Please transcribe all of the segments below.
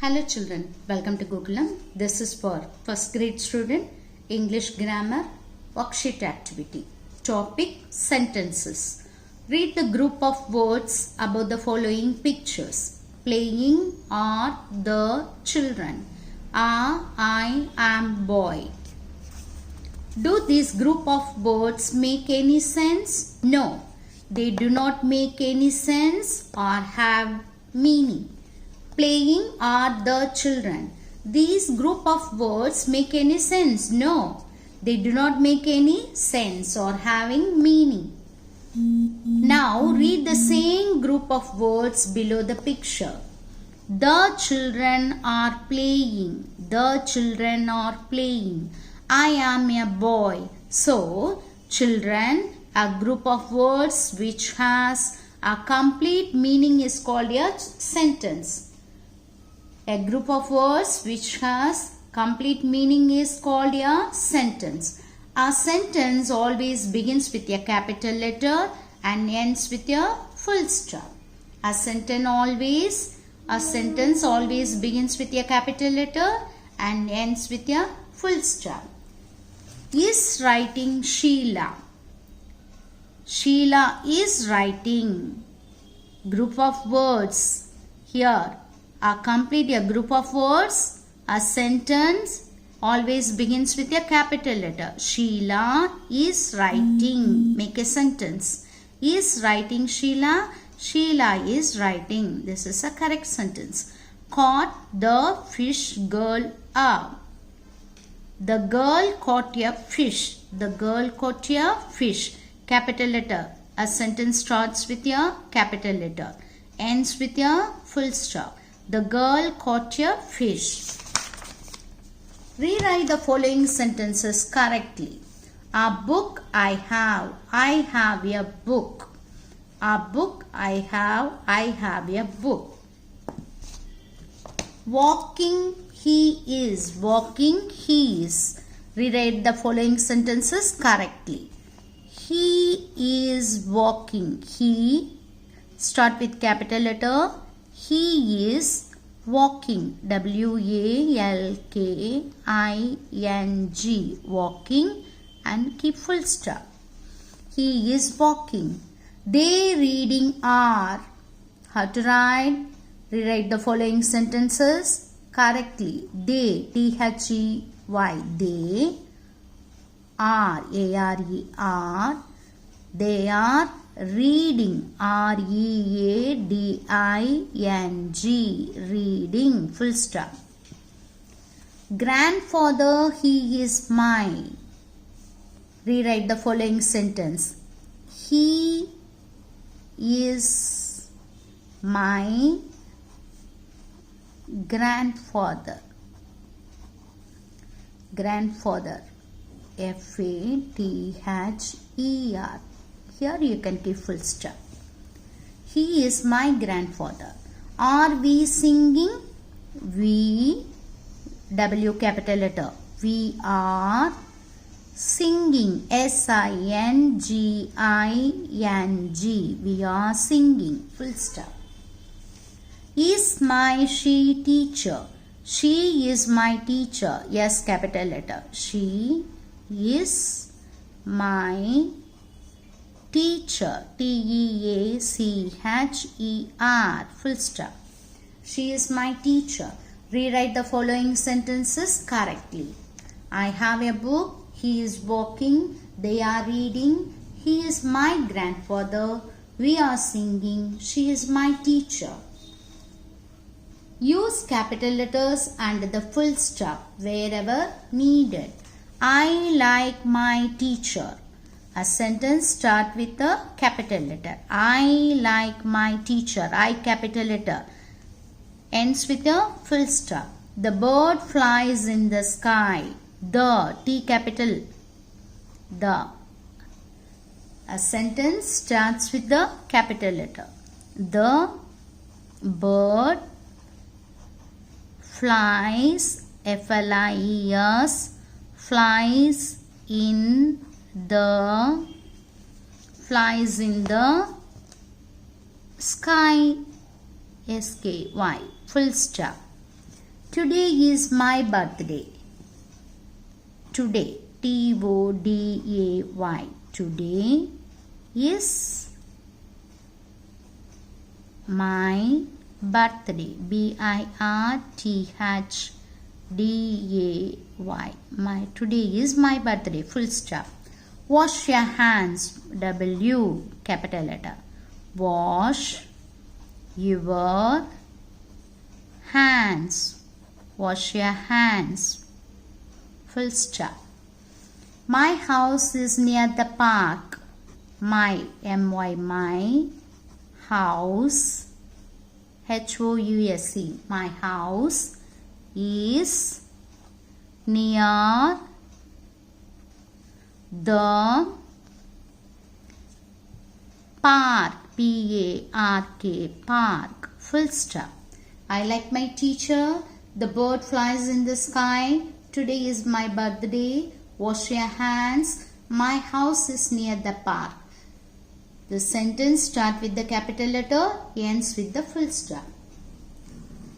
Hello children, welcome to Gokulam. This is for first grade student, English grammar, worksheet activity. Topic, sentences. Read the group of words about the following pictures. Playing are the children. I am boy. Do this group of words make any sense? No, they do not make any sense or have meaning. Playing are the children. These group of words make any sense? No, they do not make any sense or having meaning. Now read the same group of words below the picture. The children are playing. The children are playing. I am a boy. So, children, a group of words which has a complete meaning is called a sentence. A group of words which has complete meaning is called a sentence. A sentence always begins with a capital letter and ends with a full stop. A sentence always begins with a capital letter and ends with a full stop. Is writing Sheila. Sheila is writing. Group of words here. A group of words, a sentence always begins with a capital letter. Sheila is writing. Make a sentence. Is writing Sheila. Sheila is writing. This is a correct sentence. Caught the fish girl up. The girl caught a fish. The girl caught a fish. Capital letter. A sentence starts with a capital letter. Ends with a full stop. The girl caught a fish. Rewrite the following sentences correctly. A book I have. I have a book. A book I have a book. Walking he is. Walking he is. Rewrite the following sentences correctly. He is walking. He, start with capital letter. He is walking. W-A-L-K-I-N-G. Walking and keep full stop. He is walking. They reading are. How to write? Rewrite the following sentences correctly. They, T-H-E-Y. They are, A-R-E-R. They are reading, R-E-A-D-I-N-G, reading, full stop. Grandfather, he is mine. Rewrite the following sentence. He is my grandfather. Grandfather, F-A-T-H-E-R. Here you can keep full stop. He is my grandfather. Are we singing? We, W capital letter. We are singing. S-I-N-G-I-N-G. We are singing. Full stop. Is she teacher? She is my teacher. Yes, capital letter. She is my teacher. T-E-A-C-H-E-R. Full stop. She is my teacher. Rewrite the following sentences correctly. I have a book. He is walking. They are reading. He is my grandfather. We are singing. She is my teacher. Use capital letters and the full stop wherever needed. I like my teacher. A sentence start with a capital letter. I like my teacher. I capital letter. Ends with a full stop. The bird flies in the sky. The, T capital. The. A sentence starts with the capital letter. The bird flies, F-L-I-E-S, flies in the sky, S-K-Y, full stop. Today is my birthday. Today, T-O-D-A-Y. Today is my birthday. B-I-R-T-H-D-A-Y. Today is my birthday. Full stop. Wash your hands. W, capital letter. Wash your hands. Wash your hands. Full stop. My house is near the park. My, M-Y, my house, H-O-U-S-E. My house is near the park. P-A-R-K, park. Full stop. I like my teacher. The bird flies in the sky. Today is my birthday. Wash your hands. My house is near the park. The sentence starts with the capital letter, ends with the full stop.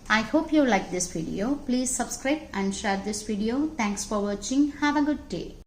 I hope you like this video. Please subscribe and share this video. Thanks for watching. Have a good day.